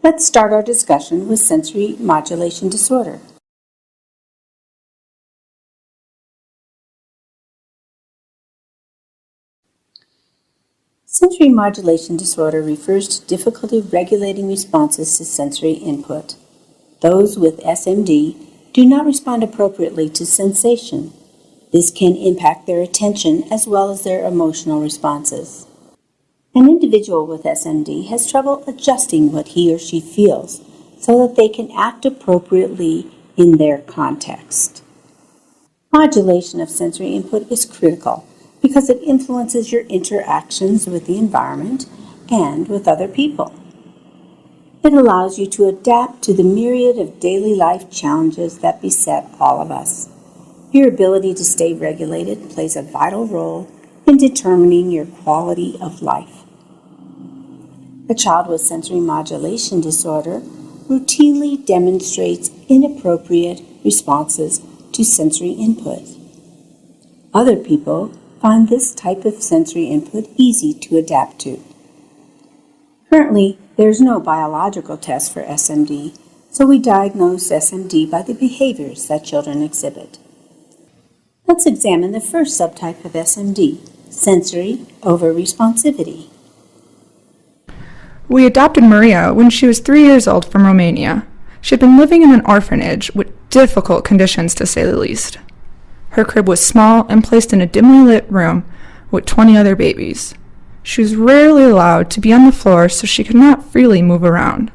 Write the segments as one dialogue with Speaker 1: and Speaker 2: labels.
Speaker 1: Let's start our discussion with sensory modulation disorder. Sensory modulation disorder refers to difficulty regulating responses to sensory input. Those with SMD do not respond appropriately to sensation. This can impact their attention as well as their emotional responses. An individual with SMD has trouble adjusting what he or she feels so that they can act appropriately in their context. Modulation of sensory input is critical because it influences your interactions with the environment and with other people. It allows you to adapt to the myriad of daily life challenges that beset all of us. Your ability to stay regulated plays a vital role in determining your quality of life. A child with sensory modulation disorder routinely demonstrates inappropriate responses to sensory input. Other people find this type of sensory input easy to adapt to. Currently, there is no biological test for SMD, so we diagnose SMD by the behaviors that children exhibit. Let's examine the first subtype of SMD, sensory over-responsivity.
Speaker 2: We adopted Maria when she was 3 years old from Romania. She had been living in an orphanage with difficult conditions, to say the least. Her crib was small and placed in a dimly lit room with 20 other babies. She was rarely allowed to be on the floor, so she could not freely move around.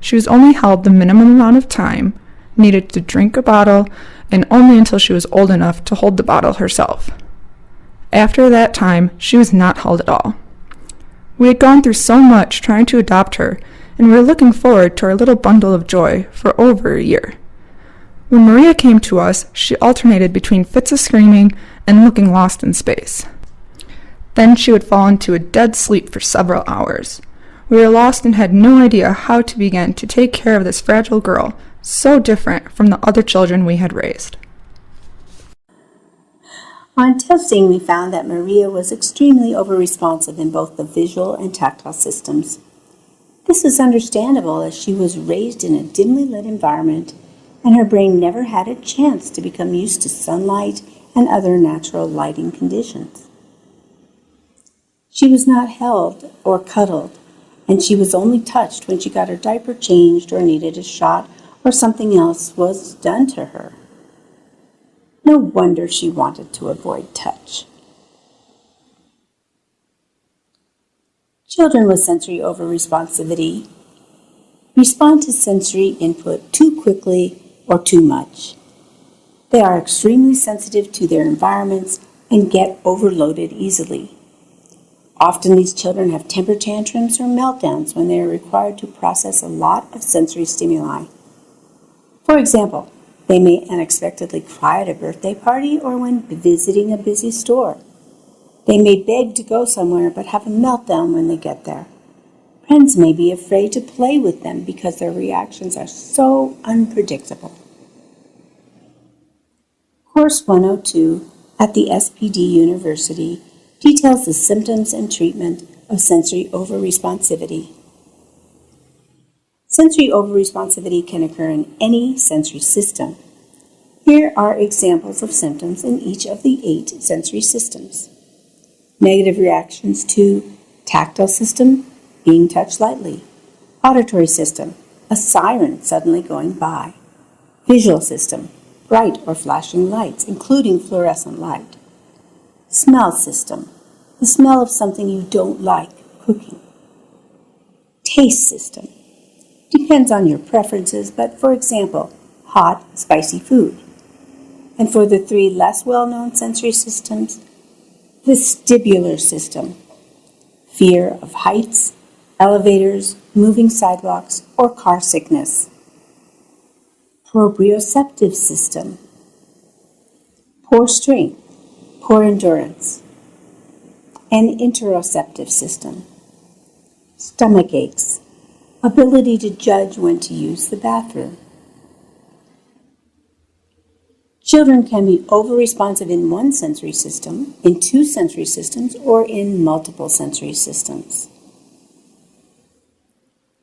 Speaker 2: She was only held the minimum amount of time, needed to drink a bottle, and only until she was old enough to hold the bottle herself. After that time, she was not held at all. We had gone through so much trying to adopt her, and we were looking forward to our little bundle of joy for over a year. When Maria came to us, she alternated between fits of screaming and looking lost in space. Then she would fall into a dead sleep for several hours. We were lost and had no idea how to begin to take care of this fragile girl, so different from the other children we had raised.
Speaker 1: On testing, we found that Maria was extremely over-responsive in both the visual and tactile systems. This is understandable as she was raised in a dimly lit environment and her brain never had a chance to become used to sunlight and other natural lighting conditions. She was not held or cuddled, and she was only touched when she got her diaper changed or needed a shot or something else was done to her. No wonder she wanted to avoid touch. Children with sensory over-responsivity respond to sensory input too quickly or too much. They are extremely sensitive to their environments and get overloaded easily. Often these children have temper tantrums or meltdowns when they are required to process a lot of sensory stimuli. For example, they may unexpectedly cry at a birthday party or when visiting a busy store. They may beg to go somewhere but have a meltdown when they get there. Friends may be afraid to play with them because their reactions are so unpredictable. Course 102 at the SPD University details the symptoms and treatment of sensory over-responsivity. Sensory over-responsivity can occur in any sensory system. Here are examples of symptoms in each of the 8 sensory systems. Negative reactions to tactile system, being touched lightly. Auditory system, a siren suddenly going by. Visual system, bright or flashing lights, including fluorescent light. Smell system, the smell of something you don't like cooking. Taste system, depends on your preferences, but for example, hot, spicy food. And for the 3 less well-known sensory systems, vestibular system, fear of heights, elevators, moving sidewalks, or car sickness. Proprioceptive system, poor strength, poor endurance. And interoceptive system, stomach aches, ability to judge when to use the bathroom. Children can be over-responsive in one sensory system, in 2 sensory systems, or in multiple sensory systems.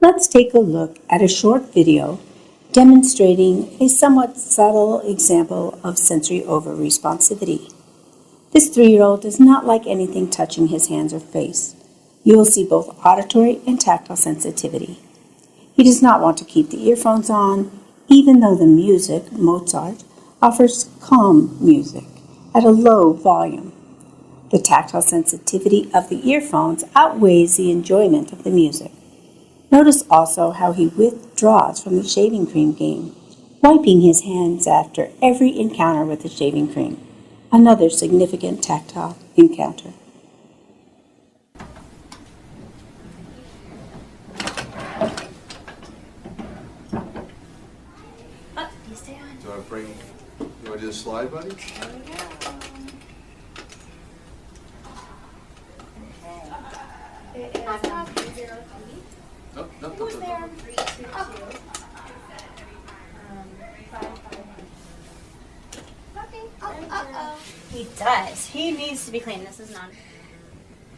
Speaker 1: Let's take a look at a short video demonstrating a somewhat subtle example of sensory over-responsivity. This 3-year-old does not like anything touching his hands or face. You will see both auditory and tactile sensitivity. He does not want to keep the earphones on, even though the music, Mozart, offers calm music at a low volume. The tactile sensitivity of the earphones outweighs the enjoyment of the music. Notice also how he withdraws from the shaving cream game, wiping his hands after every encounter with the shaving cream, another significant tactile encounter.
Speaker 3: You want to do the slide, buddy? Nope.
Speaker 4: Who's there? 3, 2, 2. 5, 5. Uh-oh. He does. He needs to be clean. This is not.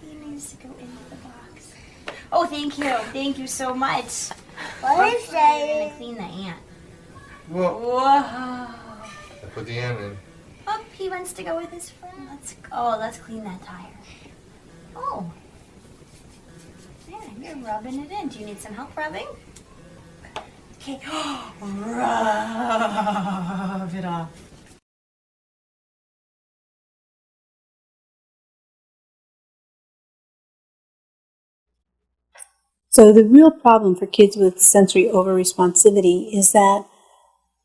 Speaker 4: He needs to go into the box. Oh, thank you. Thank you so much. What is that? You're going to clean the ant.
Speaker 3: Whoa.
Speaker 4: Whoa.
Speaker 3: I put the ant in.
Speaker 4: Oh, he wants to go with his friend. Let's clean that tire. Oh. Yeah, you're rubbing it in. Do you need some help rubbing? Okay. Rub it off.
Speaker 1: So the real problem for kids with sensory over-responsivity is that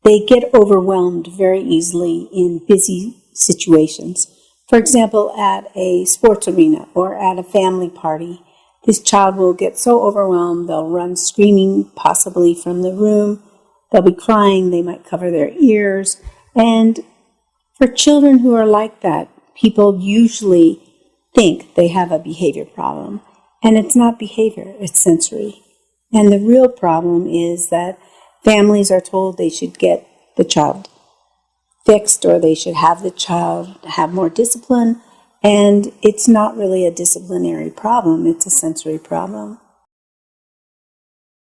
Speaker 1: they get overwhelmed very easily in busy situations. For example, at a sports arena or at a family party, this child will get so overwhelmed they'll run screaming possibly from the room. They'll be crying, they might cover their ears. And for children who are like that, people usually think they have a behavior problem. And it's not behavior, it's sensory. And the real problem is that families are told they should get the child fixed or they should have the child have more discipline. And it's not really a disciplinary problem, it's a sensory problem.